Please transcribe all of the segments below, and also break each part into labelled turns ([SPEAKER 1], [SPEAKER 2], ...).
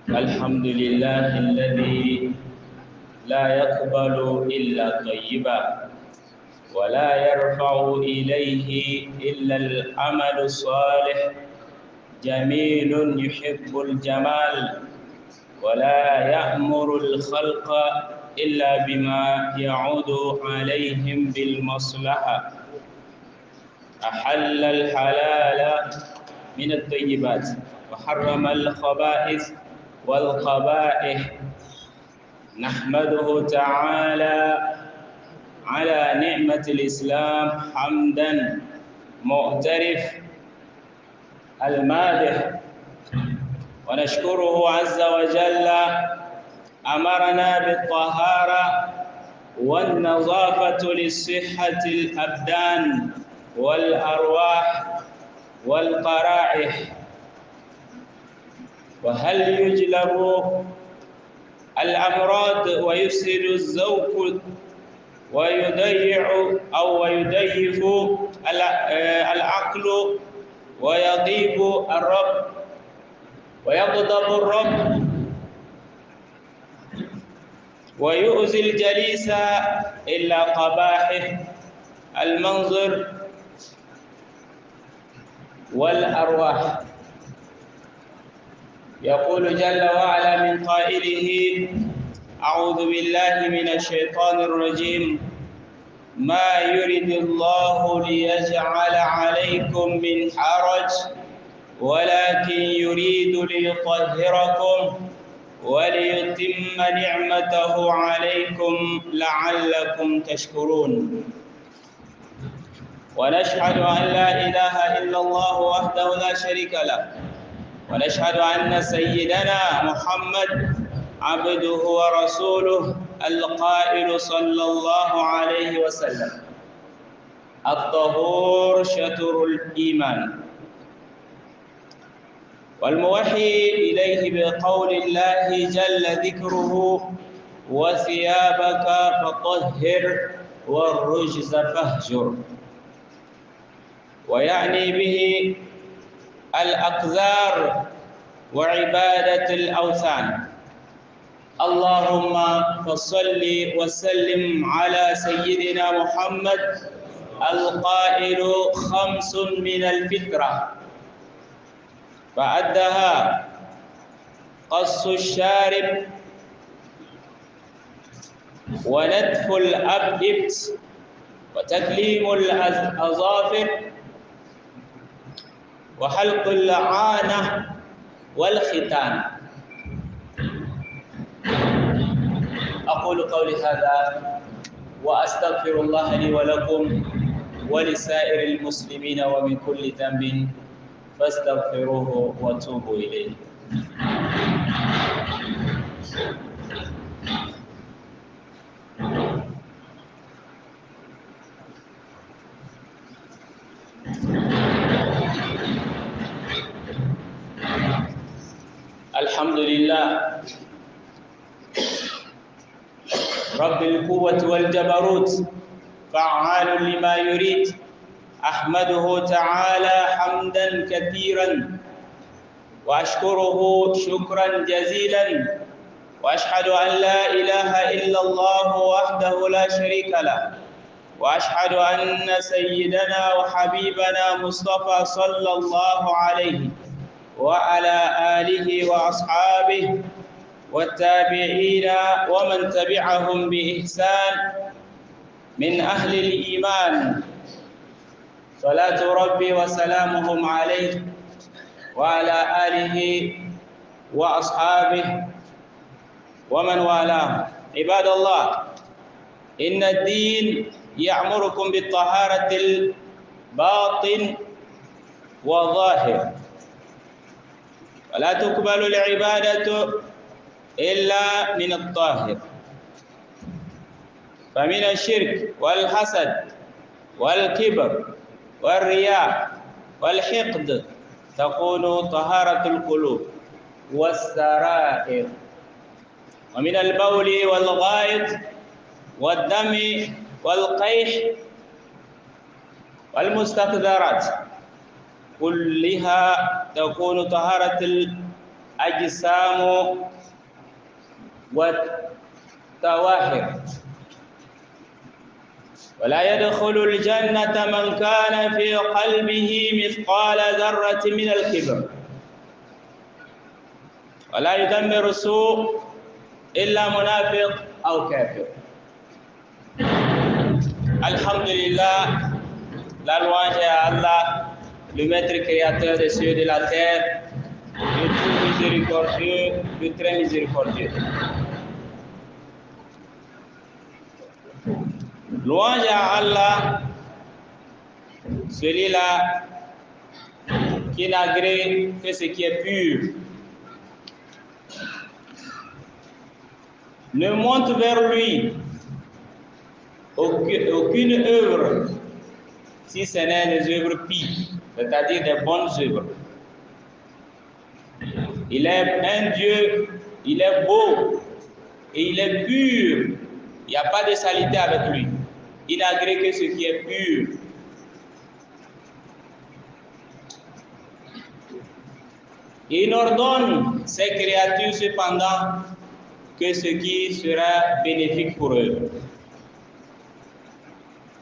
[SPEAKER 1] الحمد لله الذي لا يقبل إلا طيبا ولا يرفع إليه إلا العمل الصالح، جميل يحب الجمال ولا يأمر الخلق إلا بما يعود عليهم بالمصلحة، أحل الحلال من الطيبات وحرم الخبائث والقبائح. نحمده تعالى على نعمة الإسلام حمدا معترف المادح، ونشكره عز وجل أمرنا بالطهارة والنظافة لصحة الأبدان والأرواح والقرائح. وهل يجلب الأمراض ويفسد الذوق ويضيف العقل ويغضب الرب ويؤذي الجليس إلا قباحه المنظر والأرواح. يقول جل وعلا من قائله: أعوذ بالله من الشيطان الرجيم، ما يريد الله ليجعل عليكم من حرج ولكن يريد ليطهركم وليتم نعمته عليكم لعلكم تشكرون. ونشهد أن لا إله إلا الله وحده لا شريك له، ونشهد أن سيدنا محمد عبده ورسوله القائل صلى الله عليه وسلم: الطهور شطر الإيمان. والموحي إليه بقول الله جل ذكره: وثيابك فطهر والرجز فاهجر، ويعني به الأقذار وعبادة الأوثان. اللهم فصل وسلم على سيدنا محمد القائل: 5 من الفطرة، فأدها قص الشارب ونتف الأبط وتكليم الأظافر وحلق اللعانة والختان. أقول قولي هذا وأستغفر الله لي ولكم ولسائر المسلمين ومن كل ذنب فاستغفروه وتوبوا إليه. الحمد لله رب القوة والجبروت، فعال لما يريد. أحمده تعالى حمدا كثيرا وأشكره شكرا جزيلا، وأشهد أن لا إله إلا الله وحده لا شريك له، وأشهد أن سيدنا وحبيبنا مصطفى صلى الله عليه وعلى آله وأصحابه والتابعين ومن تبعهم بإحسان من أهل الإيمان، صلاة ربي وسلامهم عليه وعلى آله وأصحابه ومن والاه. عباد الله، إن الدين يأمركم بالطهارة الباطن والظاهر، ولا تقبل العبادة إلا من الطاهر. فمن الشرك والحسد والكبر والرياء والحقد تكون طهارة القلوب والسرائر، ومن البول والغائط والدم والقيح والمستقذرات كلها تكون طهارة الأجسام والطواهر. ولا يدخل الجنة من كان في قلبه مثقال ذرة من الكبر، ولا يدمر السوء إلا منافق أو كافر. Alhamdulillah, la louange est à Allah, le maître créateur des cieux et de la terre, le tout miséricordieux, le très miséricordieux. Louange à Allah, celui-là qui n'agrée que ce qui est pur, ne monte vers lui aucune œuvre si ce n'est des œuvres pies, c'est-à-dire des bonnes œuvres. Il est un Dieu, il est beau et il est pur. Il n'y a pas de saleté avec lui. Il n'agrée que ce qui est pur. Il ordonne ses créatures cependant que ce qui sera bénéfique pour eux.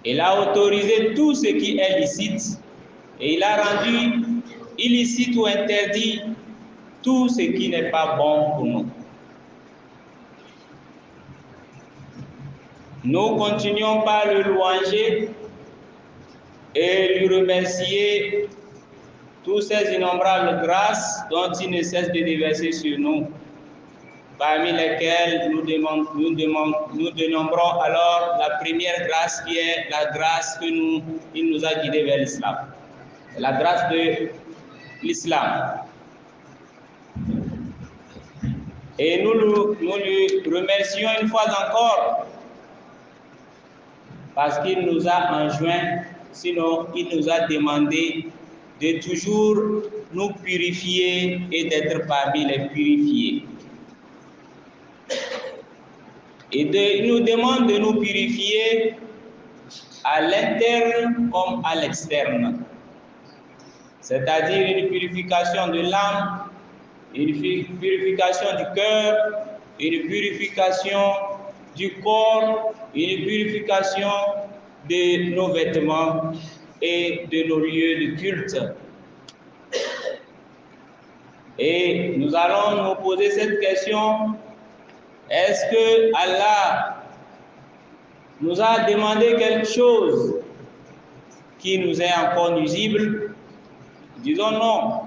[SPEAKER 1] Il a autorisé tout ce qui est licite et il a rendu illicite ou interdit tout ce qui n'est pas bon pour nous. Nous continuons par le louanger et lui remercier toutes ces innombrables grâces dont il ne cesse de déverser sur nous, parmi lesquelles nous dénombrons alors la première grâce qui est la grâce qu'il nous a guidés vers l'islam. La grâce de l'islam. Et nous lui remercions une fois encore parce qu'il nous a enjoint, sinon il nous a demandé de toujours nous purifier et d'être parmi les purifiés. Et il nous demande de nous purifier à l'interne comme à l'externe. C'est-à-dire une purification de l'âme, une purification du cœur, une purification du corps, une purification de nos vêtements et de nos lieux de culte. Et nous allons nous poser cette question: est-ce que Allah nous a demandé quelque chose qui nous est encore nuisible? Disons non.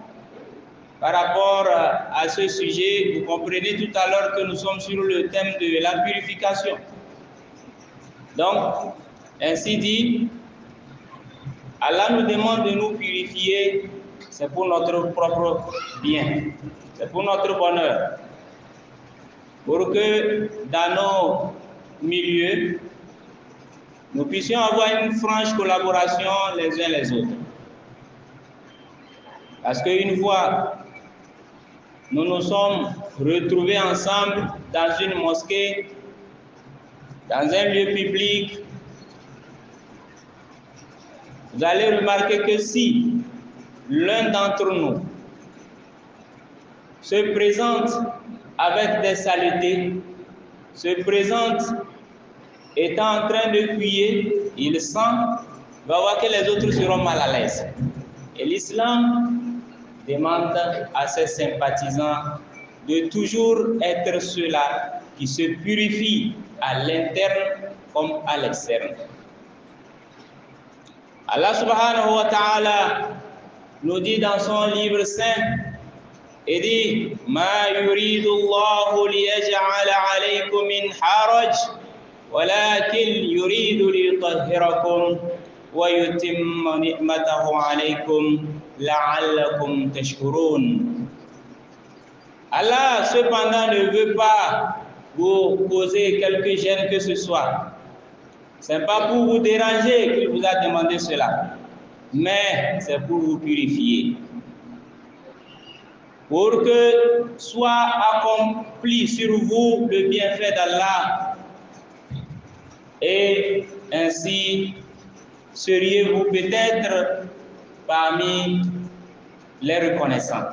[SPEAKER 1] Par rapport à ce sujet, vous comprenez tout à l'heure que nous sommes sur le thème de la purification. Donc, ainsi dit, Allah nous demande de nous purifier, c'est pour notre propre bien, c'est pour notre bonheur, pour que dans nos milieux, nous puissions avoir une franche collaboration les uns les autres. Parce qu'une fois, nous nous sommes retrouvés ensemble dans une mosquée, dans un lieu public, vous allez remarquer que si l'un d'entre nous se présente avec des saletés, se présente étant en train de fuyer, il sent, va voir que les autres seront mal à l'aise. Et l'islam demande à ses sympathisants de toujours être ceux-là qui se purifient à l'interne comme à l'externe. Allah subhanahu wa ta'ala nous dit dans son livre saint, il dit: Ma yuridu Allahu liyaj'ala alaykum min haraj, walakin yuridu liyutahhirakum wa yutimma ni'matahu alaykum la'allakum tashkurun. Allah cependant ne veut pas vous causer quelque gêne que ce soit. Ce n'est pas pour vous déranger qu'il vous a demandé cela, mais c'est pour vous purifier. Pour que soit accompli sur vous le bienfait d'Allah, et ainsi seriez-vous peut-être parmi les reconnaissants,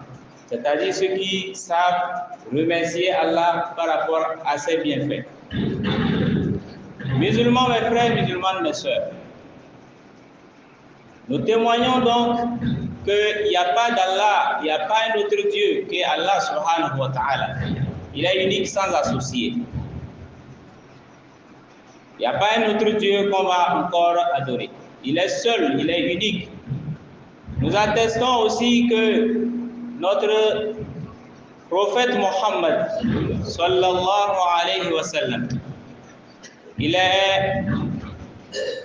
[SPEAKER 1] c'est-à-dire ceux qui savent remercier Allah par rapport à ses bienfaits. Musulmans, mes frères, musulmanes, mes sœurs, nous témoignons donc qu'il n'y a pas d'Allah, il n'y a pas un autre Dieu que Allah subhanahu wa ta'ala. Il est unique sans associé. Il n'y a pas un autre Dieu qu'on va encore adorer. Il est seul, il est unique. Nous attestons aussi que notre prophète Mohammed sallallahu alayhi wa sallam, il est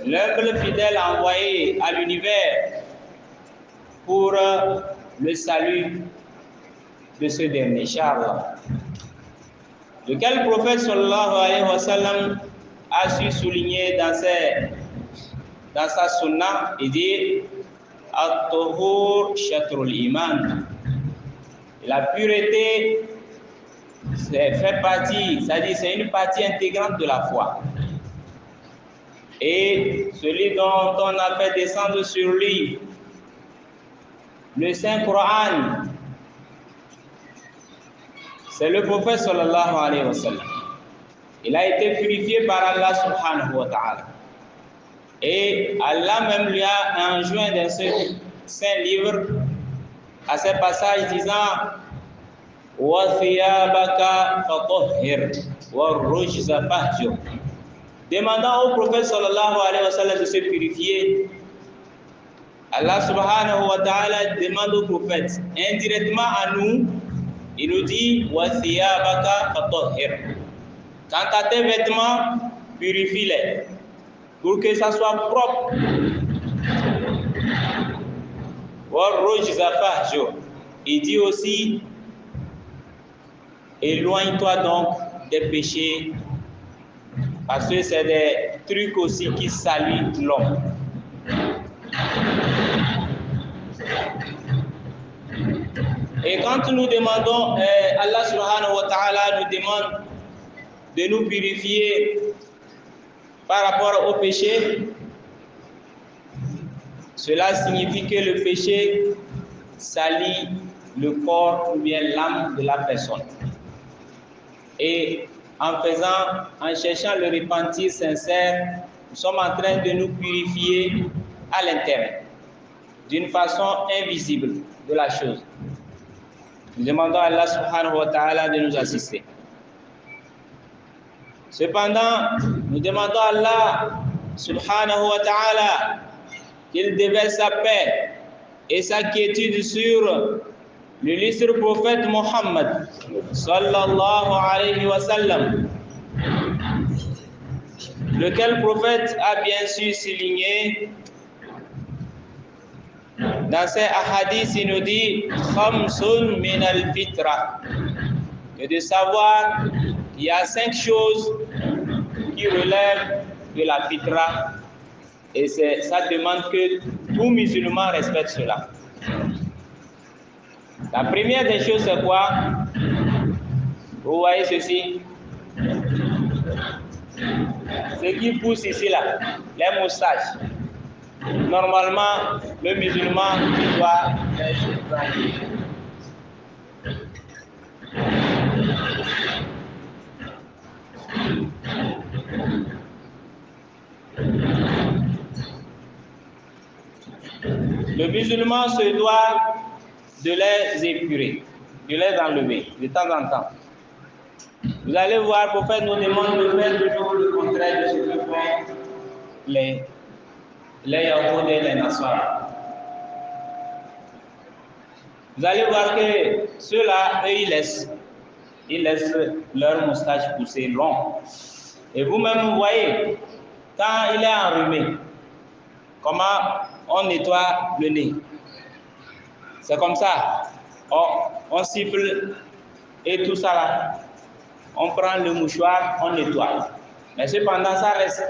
[SPEAKER 1] l'humble fidèle envoyé à l'univers pour le salut de ce dernier, Inch'Allah. Lequel prophète sallallahu alayhi wa sallam a su souligner dans sa sunna et dire At-Tuhur Shatrul Iman. La pureté fait partie, c'est-à-dire c'est une partie intégrante de la foi. Et celui dont on a fait descendre sur lui le Saint-Coran, c'est le prophète sallallahu alayhi wa sallam. Il a été purifié par Allah subhanahu wa ta'ala. Et Allah même lui a enjoint dans ce saint livre, à ces passages disant wa thiyabaka fatahhir wa rujza fahjur, demandant au prophète sallallahu alayhi wa sallam de se purifier. Allah subhanahu wa ta'ala demande au prophète indirectement à nous, il nous dit wa thiyabaka fatahhir, quant à tes vêtements, purifie-les pour que ça soit propre. Il dit aussi, éloigne-toi donc des péchés, parce que c'est des trucs aussi qui salissent l'homme. Et quand nous demandons, Allah subhanahu wa ta'ala nous demande de nous purifier par rapport au péché, cela signifie que le péché salit le corps ou bien l'âme de la personne. Et en cherchant le repentir sincère, nous sommes en train de nous purifier à l'intérieur, d'une façon invisible de la chose. Nous demandons à Allah subhanahu wa ta'ala de nous assister. Cependant, nous demandons à Allah subhanahu wa ta'ala qu'il déverse sa paix et sa quiétude sur l'illustre prophète Mohammed sallallahu alayhi wa sallam, lequel prophète a bien su souligner dans ses ahadiths, il nous dit khamsun min al-fitra, que de savoir qu'il y a 5 choses qui relèvent de la fitra, et ça demande que tout musulman respecte cela. La première des choses, c'est quoi? Vous voyez ceci? Ce qui pousse ici là, les moustaches. Normalement, le musulman doit être tranquille. Le musulman se doit de les épurer, de les enlever de temps en temps. Vous allez voir, le prophète nous demande de faire toujours le contraire de ce que font les Yahoud et les Nasara. Vous allez voir que ceux-là, eux, ils laissent leur moustache pousser long. Et vous-même, vous voyez, quand il est enrhumé, comment on nettoie le nez? C'est comme ça. On siffle et tout ça là. On prend le mouchoir, on nettoie. Mais cependant, ça reste.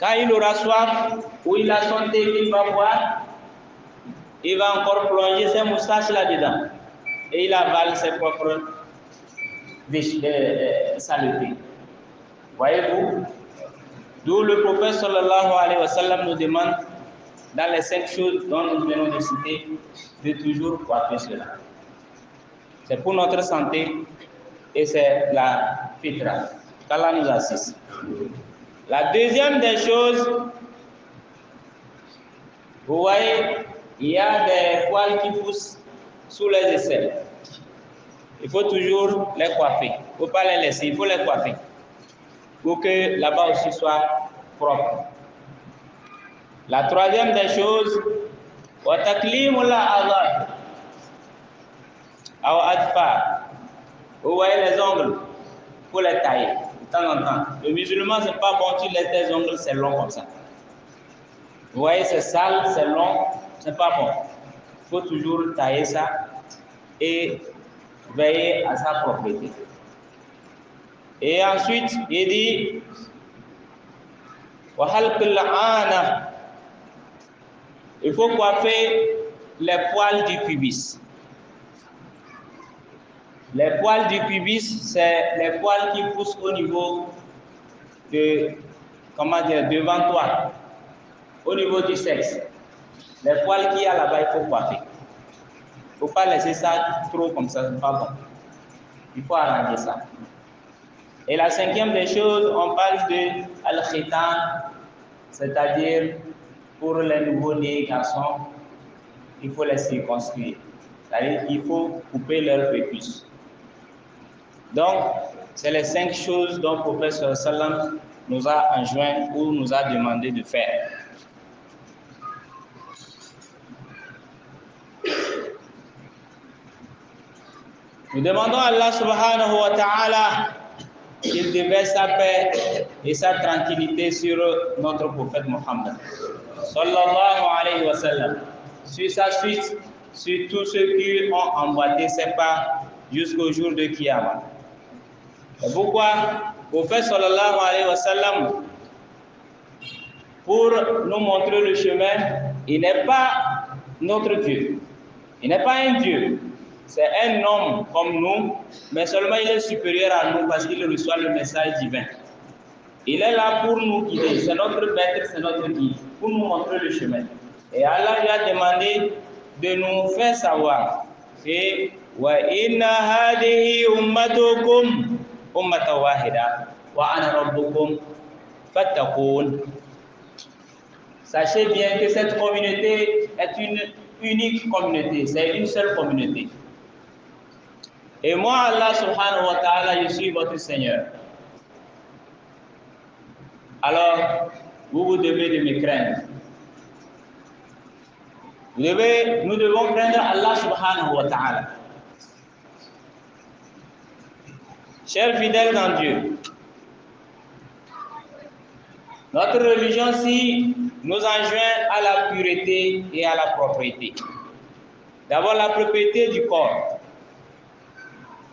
[SPEAKER 1] Quand il aura soif ou il a son thé qu'il va boire, il va encore plonger ses moustaches là-dedans. Et il avale ses propres saletés. Voyez-vous? D'où le prophète sallallahu alayhi wa sallam nous demande dans les 5 choses dont nous venons de citer, de toujours coiffer cela. C'est pour notre santé et c'est la fitra. Qu'Allah nous assiste. La deuxième des choses, vous voyez, il y a des poils qui poussent sous les aisselles. Il faut toujours les coiffer. Il ne faut pas les laisser, il faut les coiffer. Pour que là-bas aussi soit propre. La troisième des choses, vous voyez les ongles, il faut les tailler de temps en temps. Le musulman, ce n'est pas bon, tu laisses tes ongles, c'est long comme ça. Vous voyez, c'est sale, c'est long, ce n'est pas bon. Il faut toujours tailler ça et veiller à sa propriété. Et ensuite, il dit il faut coiffer les poils du pubis. Les poils du pubis, c'est les poils qui poussent au niveau de, devant toi, au niveau du sexe. Les poils qu'il y a là-bas, il faut coiffer. Il ne faut pas laisser ça trop comme ça, c'est pas bon. Il faut arranger ça. Et la cinquième des choses, on parle de al-khitan, c'est-à-dire pour les nouveaux-nés garçons, il faut les circoncire. C'est-à-dire qu'il faut couper leur prépuce. Donc, c'est les 5 choses dont le prophète sallam nous a enjoint ou nous a demandé de faire. Nous demandons à Allah subhanahu wa ta'ala qu'il déverse sa paix et sa tranquillité sur notre prophète Mohammed sallallahu alayhi wa sallam, sur sa suite, sur tous ceux qui ont emboîté ses pas jusqu'au jour de Qiyamah. Et pourquoi le prophète sallallahu alayhi wa sallam, pour nous montrer le chemin, il n'est pas notre Dieu, il n'est pas un Dieu. C'est un homme comme nous, mais seulement il est supérieur à nous parce qu'il reçoit le message divin. Il est là pour nous guider, c'est notre maître, c'est notre guide, pour nous montrer le chemin. Et Allah lui a demandé de nous faire savoir que wa inna hadihi ummatukum ummatan wahida wa ana rabbukum fattaqun. Sachez bien que cette communauté est une unique communauté, c'est une seule communauté. Et moi, Allah subhanahu wa ta'ala, je suis votre Seigneur. Alors, vous devez de me craindre. Nous devons craindre Allah subhanahu wa ta'ala. Chers fidèles dans Dieu, notre religion-ci nous enjoint à la pureté et à la propriété. D'abord, la propriété du corps.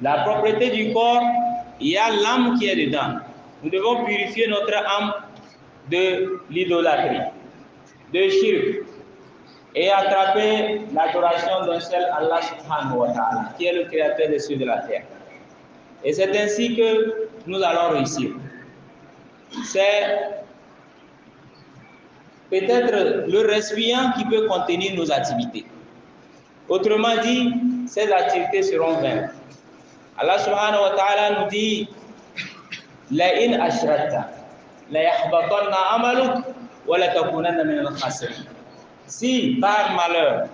[SPEAKER 1] La propriété du corps, il y a l'âme qui est dedans. Nous devons purifier notre âme de l'idolâtrie, de shirk, et attraper l'adoration d'un seul Allah subhanahu wa ta'ala, qui est le créateur des cieux et de la terre. Et c'est ainsi que nous allons réussir. C'est peut-être le récipient qui peut contenir nos activités. Autrement dit, ces activités seront vaines. Allah subhanahu wa ta'ala nous dit la in ashrakta la yahbatanna amaluk wa la takunanna min al-khasirin. Si par malheur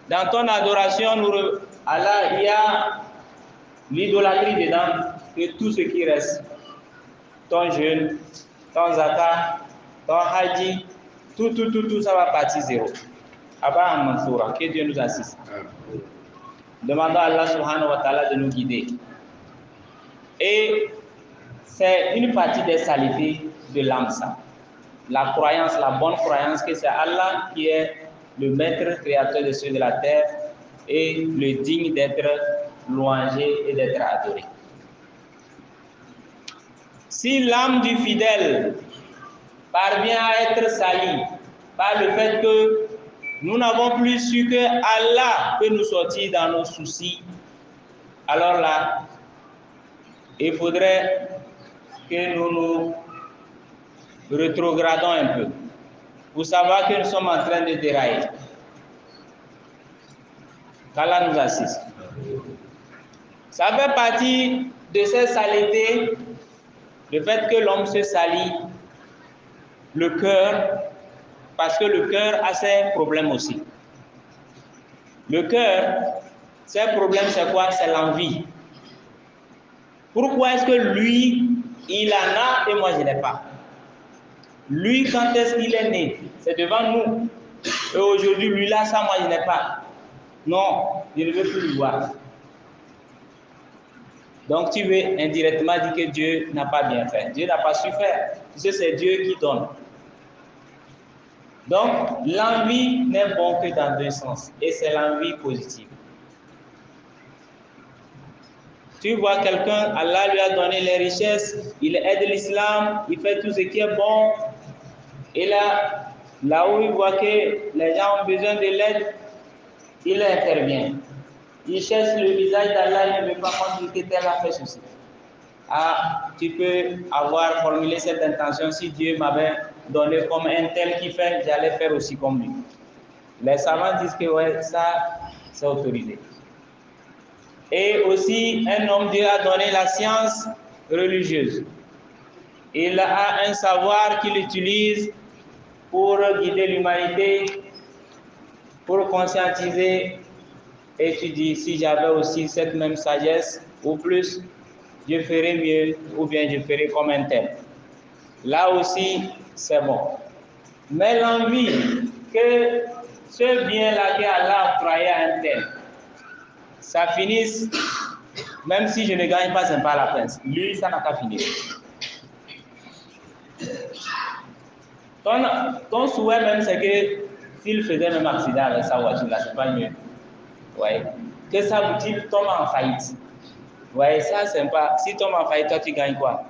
[SPEAKER 1] dans ton adoration Allah il y a l'idolâtrie dedans, que tout ce qui reste, ton jeûne, ton zakat, ton haji, tout ça va partir zéro. Abba Mansoura, que Dieu nous assiste. Demandons à Allah subhanahu wa ta'ala de nous guider. Et c'est une partie des saletés de l'âme, ça. La croyance, la bonne croyance que c'est Allah qui est le maître créateur de ceux de la terre et le digne d'être louangé et d'être adoré. Si l'âme du fidèle parvient à être salie par le fait que nous n'avons plus su que Allah peut nous sortir dans nos soucis, alors là, il faudrait que nous nous rétrogradons un peu. pour savoir que nous sommes en train de dérailler. Qu'Allah nous assiste. Ça fait partie de cette saleté, le fait que l'homme se salit le cœur, parce que le cœur a ses problèmes aussi. Le cœur, ses problèmes, c'est quoi? C'est l'envie. Pourquoi est-ce que lui, il en a et moi je n'ai pas? Lui, quand est-ce qu'il est né? C'est devant nous. Et aujourd'hui, lui là, ça, moi je n'ai pas. Non, je ne veux plus le voir. Donc tu veux indirectement dire que Dieu n'a pas bien fait. Dieu n'a pas su faire. Tu sais, c'est Dieu qui donne. Donc, l'envie n'est bon que dans deux sens. Et c'est l'envie positive. Tu vois quelqu'un, Allah lui a donné les richesses, il aide l'islam, il fait tout ce qui est bon. Et là où il voit que les gens ont besoin de l'aide, il intervient. Il cherche le visage d'Allah, il ne veut pas qu'on dise que tel a fait ceci. Ah, tu peux avoir formulé cette intention, si Dieu m'avait donné comme un tel qui fait, j'allais faire aussi comme lui. Les savants disent que ouais, ça, c'est autorisé. Et aussi, un homme, Dieu a donné la science religieuse. Il a un savoir qu'il utilise pour guider l'humanité, pour conscientiser. Et tu dis, si j'avais aussi cette même sagesse, ou plus, je ferais mieux, ou bien je ferais comme un tel. Là aussi, c'est bon. Mais l'envie que ce bien-là qu'Allah a croyé à un tel, ça finisse, même si je ne gagne pas, c'est pas la peine. Lui, ça n'a qu'à finir. Ton souhait même, c'est que s'il faisait même accident avec sa voiture, là, c'est pas mieux. Ouais. Que sa boutique tombe en faillite. Ouais, ça, c'est pas. Si tombe en faillite, toi, tu gagnes quoi?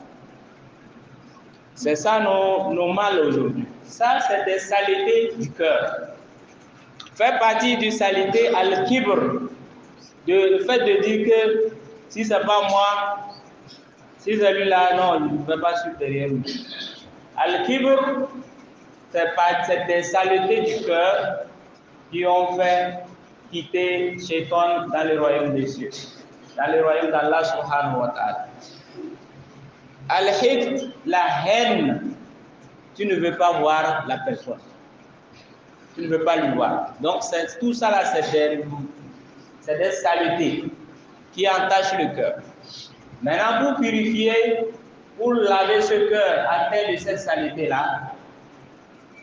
[SPEAKER 1] C'est ça nos mal aujourd'hui. Ça, c'est des saletés du cœur. Fait partie du saleté al-kibr. Le fait de dire que si c'est pas moi, si celui-là, non, je ne peux pas suivre derrière lui. Al-kibr, c'est des saletés du cœur qui ont fait quitter Shaitan dans le royaume des cieux, dans le royaume d'Allah subhanahu wa ta'ala. Al-hiqd, la haine, tu ne veux pas voir la personne. Tu ne veux pas lui voir. Donc tout ça là, c'est des saletés qui entachent le cœur. Maintenant, pour purifier, pour laver ce cœur atteint de cette saleté-là,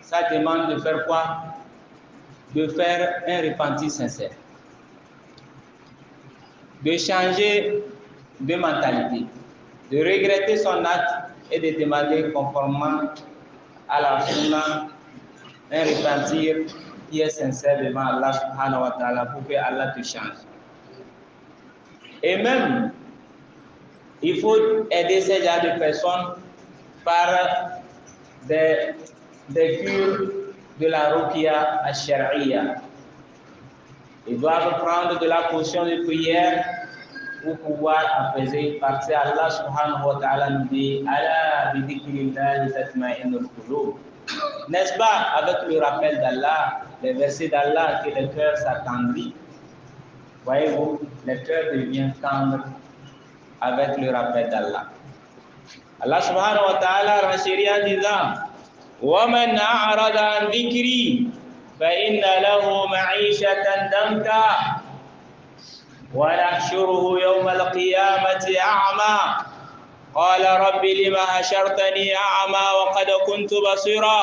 [SPEAKER 1] ça demande de faire quoi? De faire un repenti sincère. De changer de mentalité. De regretter son acte et de demander conformément à la sunna un repentir qui est sincère devant Allah subhanahu wa ta'ala pour que Allah te change. Et même, il faut aider ces genres de personnes par des cures de la ruqya al-shar'iyya. Ils doivent prendre de la potion de prière pour pouvoir apaiser, parce que Allah subhanahu wa ta'ala nous dit Ala bi dhikrillahi tatma'innul qulub. N'est-ce pas, avec le rappel d'Allah, les versets d'Allah, que le cœur s'attendrit. Voyez-vous, le cœur devient tendre avec le rappel d'Allah. Allah subhanahu wa ta'ala renchérit en disant وَمَنْ أَعْرَضَ عَنْ ذِكْرِي فَإِنَّ لَهُ مَعِيشَةً ضَنكًا وَنَحْشُرُهُ يَوْمَ الْقِيَامَةِ أَعْمَى قال رب لما حشرتني أعمى وقد كنت بصيرا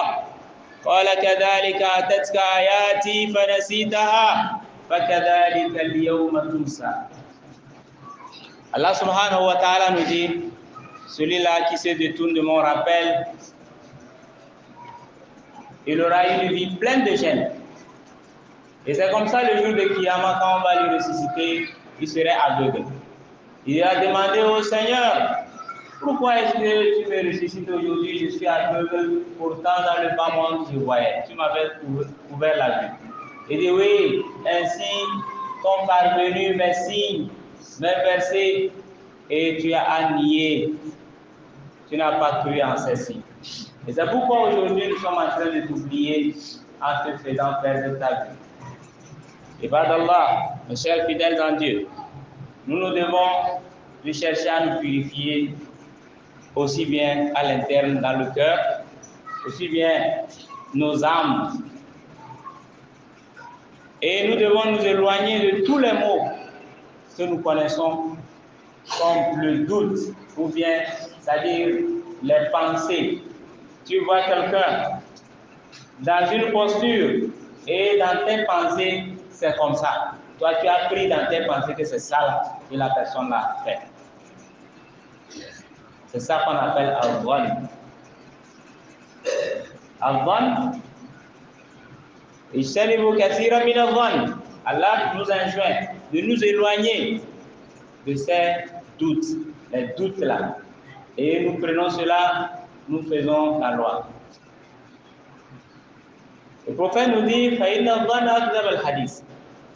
[SPEAKER 1] قال كذلك أتتك آياتي فنسيتها فكذلك اليوم تنسى. Allah subhanahu wa ta'ala nous dit, celui-là qui se détourne de mon rappel, il aura une vie pleine de gêne. Et c'est comme ça le jour de Kiyama, quand on va le ressusciter, il serait aveugle. Il a demandé au Seigneur, pourquoi est-ce que tu me ressuscites aujourd'hui? Je suis aveugle, pourtant dans le bas monde je voyais. Tu m'avais ouvert la vue. Il dit oui, ainsi sont parvenus mes signes, mes versets, et tu as nié. Tu n'as pas cru en ces signes. Et c'est pourquoi aujourd'hui nous sommes en train de t'oublier en te faisant perdre ta vie. Et par d'Allah, mes chers fidèles en Dieu, nous devons chercher à nous purifier aussi bien à l'interne dans le cœur, aussi bien nos âmes. Et nous devons nous éloigner de tous les maux que nous connaissons comme le doute ou bien, c'est-à-dire les pensées. Tu vois quelqu'un dans une posture et dans tes pensées, c'est comme ça. Toi, tu as pris dans tes pensées que c'est ça là, que la personne l'a fait. C'est ça qu'on appelle al-dhann. Al-dhann, ijtanibu kathiran min al-dhann. Allah nous enjoint de nous éloigner de ces doutes, les doutes là. Et nous prenons cela, nous faisons la loi. Le prophète nous dit, فَإِنَّ الظَّنَّ أَكْذَبَ الْحَدِيثِ.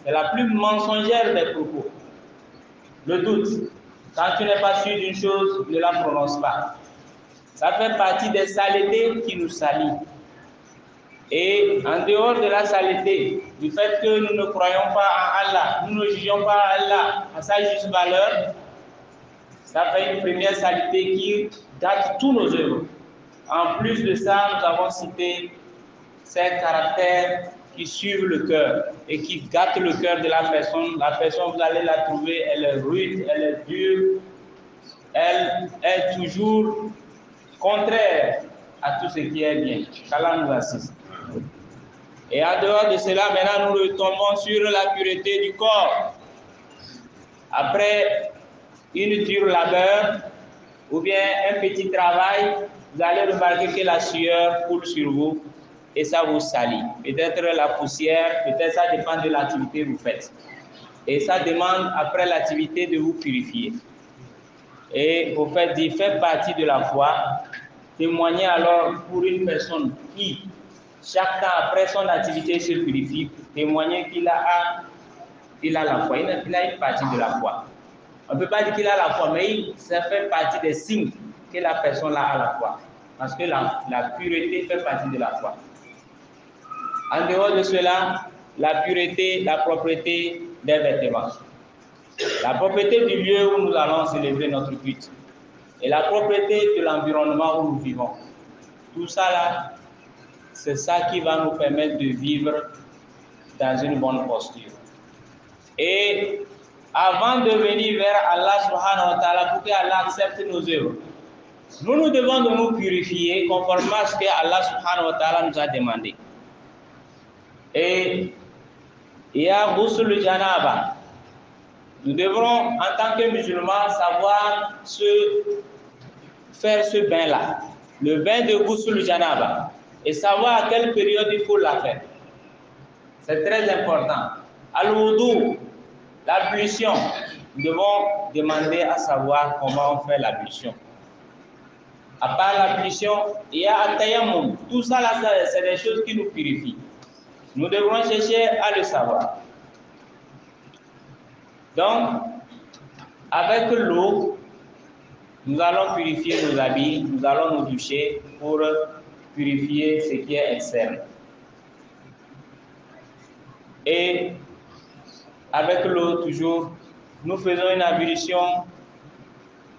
[SPEAKER 1] C'est la plus mensongère des propos. Le doute. Quand tu n'es pas sûr d'une chose, ne la prononce pas. Ça fait partie des saletés qui nous salient. Et en dehors de la saleté, du fait que nous ne croyons pas en Allah, nous ne jugeons pas Allah à sa juste valeur, ça fait une première saleté qui gâte tous nos œuvres. En plus de ça, nous avons cité ces caractères qui suivent le cœur et qui gâtent le cœur de la personne. La personne, vous allez la trouver, elle est rude, elle est dure, elle est toujours contraire à tout ce qui est bien. Qu'Allah nous assiste. Et en dehors de cela, maintenant nous retombons sur la pureté du corps. Après une dure labeur ou bien un petit travail, vous allez remarquer que la sueur coule sur vous et ça vous salit. Peut-être la poussière, peut-être ça dépend de l'activité que vous faites. Et ça demande après l'activité de vous purifier. Et vous faites dire, fait partie de la foi. Témoignez alors pour une personne qui, chaque temps après son activité se purifie, témoignez qu'il a la foi, il a une partie de la foi. On ne peut pas dire qu'il a la foi, mais ça fait partie des signes que la personne a la foi. Parce que la pureté fait partie de la foi. En dehors de cela, la pureté, la propreté des vêtements. La propreté du lieu où nous allons célébrer notre culte. Et la propreté de l'environnement où nous vivons. Tout ça là, c'est ça qui va nous permettre de vivre dans une bonne posture. Et avant de venir vers Allah subhanahu wa ta'ala pour que Allah accepte nos œuvres, nous devons de nous purifier conformément à ce que Allah subhanahu wa ta'ala nous a demandé. Et il y a ghusl janaba. Nous devrons, en tant que musulmans, savoir faire ce bain-là, le bain de ghusl janaba, et savoir à quelle période il faut la faire. C'est très important. Al-wudu, l'ablution, nous devons demander à savoir comment on fait l'ablution. À part l'ablution, il y a at-tayammum. Tout ça, là, c'est des choses qui nous purifient. Nous devrons chercher à le savoir. Donc, avec l'eau, nous allons purifier nos habits, nous allons nous doucher pour purifier ce qui est externe. Et avec l'eau, toujours, nous faisons une ablution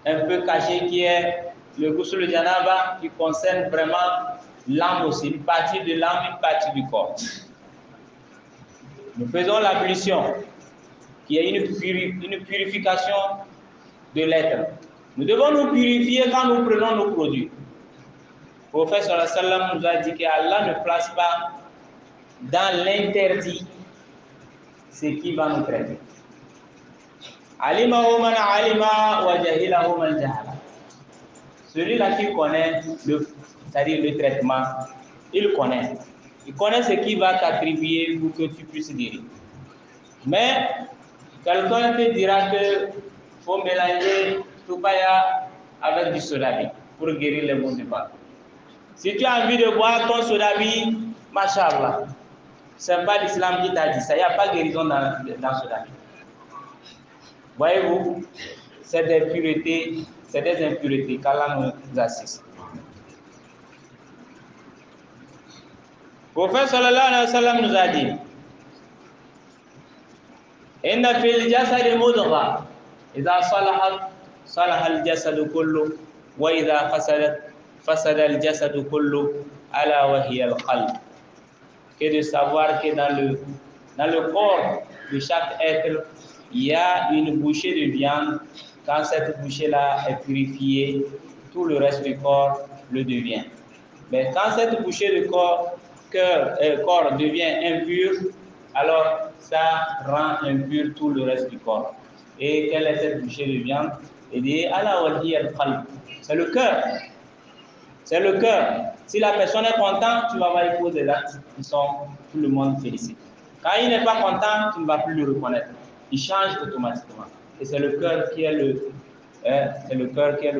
[SPEAKER 1] un peu cachée qui est le ghusl janaba, qui concerne vraiment l'âme aussi, une partie de l'âme, une partie du corps. Nous faisons l'ablution, qui est une purification de l'être. Nous devons nous purifier quand nous prenons nos produits. Le prophète sallallahu alayhi wa sallam nous a dit qu'Allah ne place pas dans l'interdit ce qui va nous traiter. Alimahu man alima wa jahilahu man jahala. Celui-là qui connaît c'est-à-dire le traitement, il connaît. Il connaît ce qui va t'attribuer pour que tu puisses guérir. Mais quelqu'un te dira que faut mélanger Tupaya avec du sodabi pour guérir les maux du ventre. Si tu as envie de boire ton sodabi, machallah, c'est pas l'islam qui t'a dit ça. Il n'y a pas de guérison dans sodabi. Voyez-vous, c'est des puretés, c'est des impuretés qu'Allah nous assiste. prophète sallallahu alayhi wa sallam nous a dit inna fil jasadi mudgha idha salahat salaha al jasadu kullu wa idha fasadat fasada al jasadu kullu ala wa hiya al qalb. Que de savoir que dans le corps de chaque être, il y a une bouchée de viande. Quand cette bouchée-là est purifiée, tout le reste du corps le devient. Mais quand cette bouchée de corps devient impure, alors ça rend impur tout le reste du corps. Et quelle est cette bouchée de viande? Il dit, c'est le cœur. C'est le cœur. Si la personne est contente, tu vas voir, il pose des actes qui sont tout le monde félicite. Quand il n'est pas content, tu ne vas plus le reconnaître. Il change automatiquement. Et c'est le cœur qui est le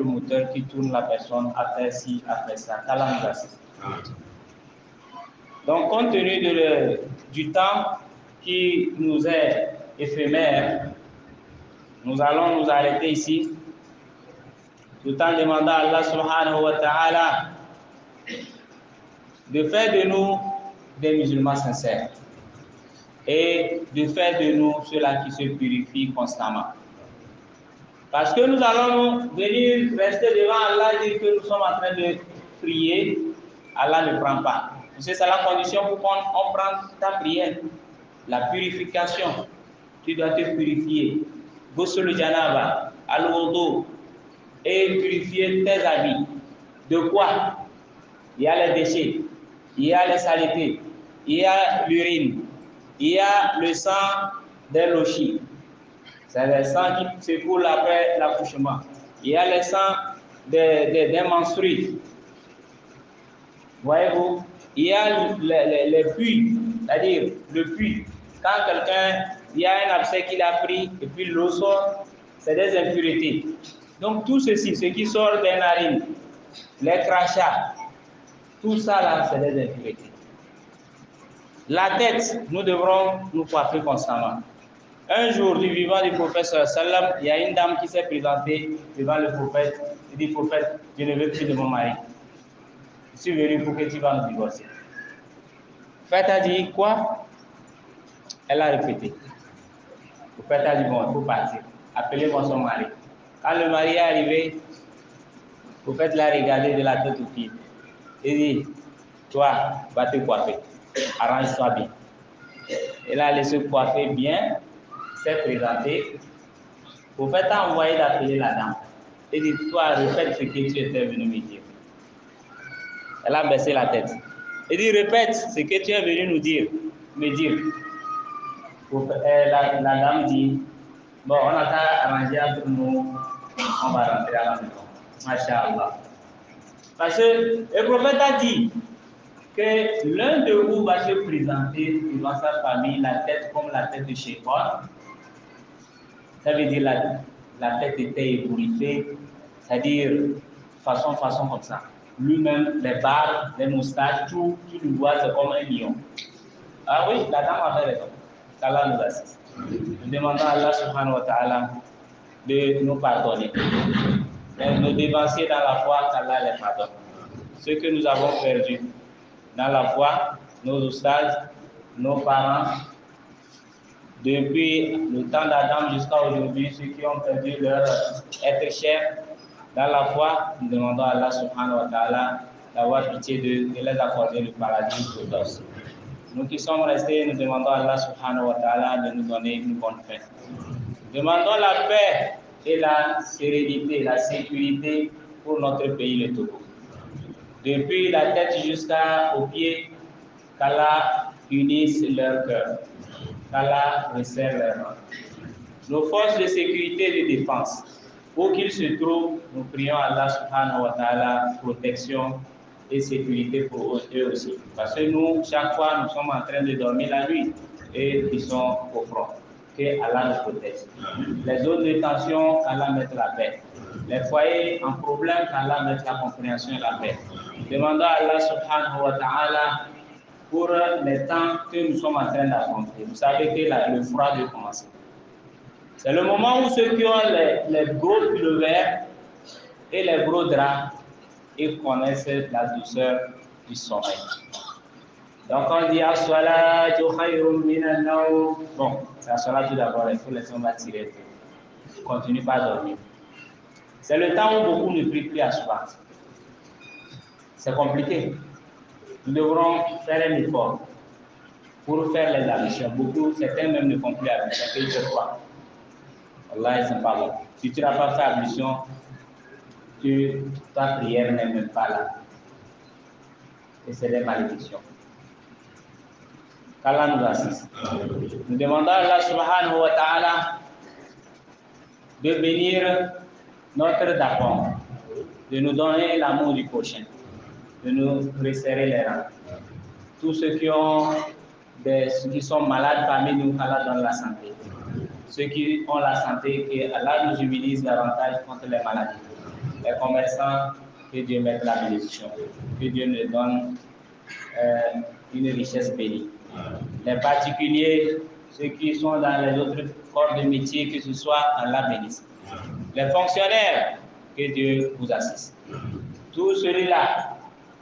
[SPEAKER 1] moteur qui tourne la personne à faire ci, à faire ça. Donc, compte tenu du temps qui nous est éphémère, nous allons nous arrêter ici, tout en demandant à Allah subhanahu wa ta'ala de faire de nous des musulmans sincères et de faire de nous ceux-là qui se purifient constamment. Parce que nous allons venir rester devant Allah et dire que nous sommes en train de prier, Allah ne prend pas. C'est la condition pour qu'on prenne ta prière, la purification. Tu dois te purifier. Ghusl janaba, al-wudu, et purifier tes habits. De quoi? Il y a les déchets, il y a les saletés, il y a l'urine, il y a le sang des lochis. C'est le sang qui s'écoule après l'accouchement. Il y a le sang des menstrues. Voyez-vous? Il y a les puits, c'est-à-dire le puits. Quand quelqu'un, il y a un abcès qu'il a pris et puis l'eau sort, c'est des impuretés. Donc tout ceci, ce qui sort des narines, les crachats, tout ça là, c'est des impuretés. La tête, nous devrons nous coiffer constamment. Un jour, du vivant du prophète sallam, il y a une dame qui s'est présentée devant le prophète. Elle dit, prophète, je ne veux plus de mon mari. Je suis venu pour que tu vas nous divorcer. Le prophète a dit, quoi? Elle a répété. Le prophète a dit, bon, il faut partir. Appelez-moi son mari. Quand le mari est arrivé, le prophète l'a regardé de la tête aux pieds. Il dit, toi, va te coiffer. Arrange-toi bien. Elle a laissé coiffer bien, s'est présentée. Le prophète a envoyé d'appeler la dame. Il dit, toi, répète ce que tu étais venu me dire. Elle a baissé la tête. Il dit, répète ce que tu es venu me dire. La dame dit, bon, on a qu'à arranger entre nous, on va rentrer à la maison. Masha'Allah. Parce que le prophète a dit que l'un de vous va se présenter devant sa famille, la tête comme la tête de Shaitan. Ça veut dire la tête était ébouriffée, c'est-à-dire façon comme ça. Lui-même, les barbes, les moustaches, tout, tu le vois, c'est comme un lion. Ah oui, la dame avait raison. qu'Allah nous assiste. Nous demandons à Allah subhanahu wa ta'ala de nous pardonner. Et nous dévancer dans la foi qu'Allah les pardonne. Ce que nous avons perdu dans la foi, nos ustads, nos parents, depuis le temps d'Adam jusqu'à aujourd'hui, ceux qui ont perdu leur être cher dans la foi, nous demandons à Allah subhanahu wa ta'ala d'avoir pitié de les accorder le paradis pour tous. Nous qui sommes restés, nous demandons à Allah subhanahu wa ta'ala de nous donner une bonne fin. Demandons la paix et la sérénité, la sécurité pour notre pays, le Togo. Depuis la tête jusqu'aux pieds, qu'Allah unisse leur cœur, qu'Allah resserre leurs mains. Nos forces de sécurité et de défense, où qu'ils se trouvent, nous prions Allah subhanahu wa ta'ala protection et sécurité pour eux aussi. Parce que nous, chaque fois, nous sommes en train de dormir la nuit et ils sont au front. Que Allah nous protège. Les zones de tension, qu'Allah mette la paix. Les foyers en problème, qu'Allah mette la compréhension et la paix. Demandons à Allah subhanahu wa ta'ala pour les temps que nous sommes en train d'affronter. Vous savez que le froid doit commencer. C'est le moment où ceux qui ont les gros pullovers et les gros draps, ils connaissent la douceur du sommeil. Donc on dit as-salatu khayrun minan nawm. Bon, la salat tout d'abord, il faut laisser on va tirer. Continue pas à dormir. C'est le temps où beaucoup ne prient plus à souvent. C'est compliqué. Nous devrons faire un effort pour faire les ablutions. Beaucoup, certains même ne font plus ablution, quelquefois. Allah, c'est pas bon. Si tu n'as pas fait ablution, ta prière n'est même pas là. Et c'est des malédictions. Qu'Allah nous assiste. Nous demandons à Allah subhanahu wa ta'ala de bénir notre dapon, de nous donner l'amour du prochain, de nous resserrer les rangs. Tous ceux qui sont malades parmi nous, Allah donne la santé. Ceux qui ont la santé, que Allah nous immunise davantage contre les maladies. Les commerçants, que Dieu mette la bénédiction, que Dieu nous donne une richesse bénie. Les particuliers, ceux qui sont dans les autres corps de métier, que ce soit, Allah bénisse. Les fonctionnaires, que Dieu vous assiste. Tout celui-là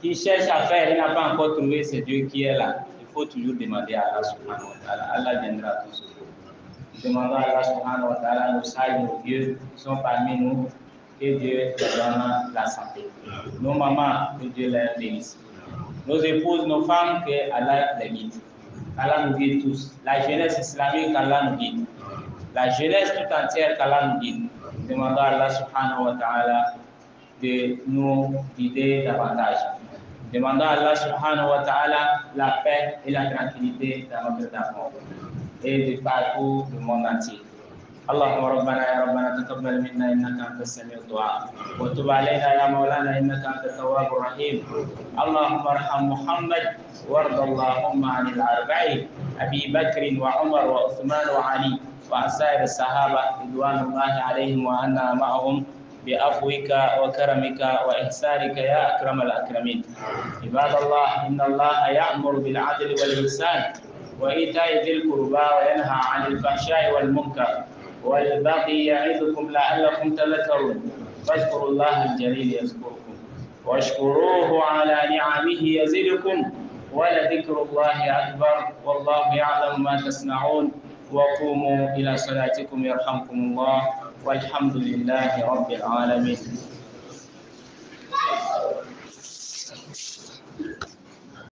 [SPEAKER 1] qui cherche à faire, il n'a pas encore trouvé, c'est Dieu qui est là. Il faut toujours demander à Allah subhanahu wa ta'ala. Allah viendra à tout secours. Demandons à Allah subhanahu wa ta'ala, nos sages, nos vieux qui sont parmi nous, que Dieu leur donne la santé. Nos mamans, que Dieu les bénisse. Nos épouses, nos femmes, que Allah les guide. Allah nous guide tous. La jeunesse islamique, Allah nous guide. La jeunesse tout entière, qu'Allah nous guide. Demandons à Allah subhanahu wa ta'ala de nous guider davantage. Demandons à Allah subhanahu wa ta'ala la paix et la tranquillité dans notre nation et de partout le monde entier. اللهم ربنا يا ربنا تقبل منا انك انت السميع الدعاء وتب علينا يا مولانا انك انت التواب الرحيم. اللهم ارحم محمد وارض اللهم عن الاربعين ابي بكر وعمر وعثمان وعلي وعن سائر الصحابه رضوان الله عليهم وعنا معهم بعفوك وكرمك واحسانك يا اكرم الاكرمين. عباد الله ان الله يامر بالعدل والاحسان وايتاء ذي القربى وينهى عن الفحشاء والمنكر والبغي يعظكم لعلكم تذكرون. فاذكروا الله الجليل يذكركم واشكروه على نعمه يزدكم ولذكر الله أكبر والله يعلم ما تصنعون. وقوموا إلى صلاتكم يرحمكم الله والحمد لله رب العالمين.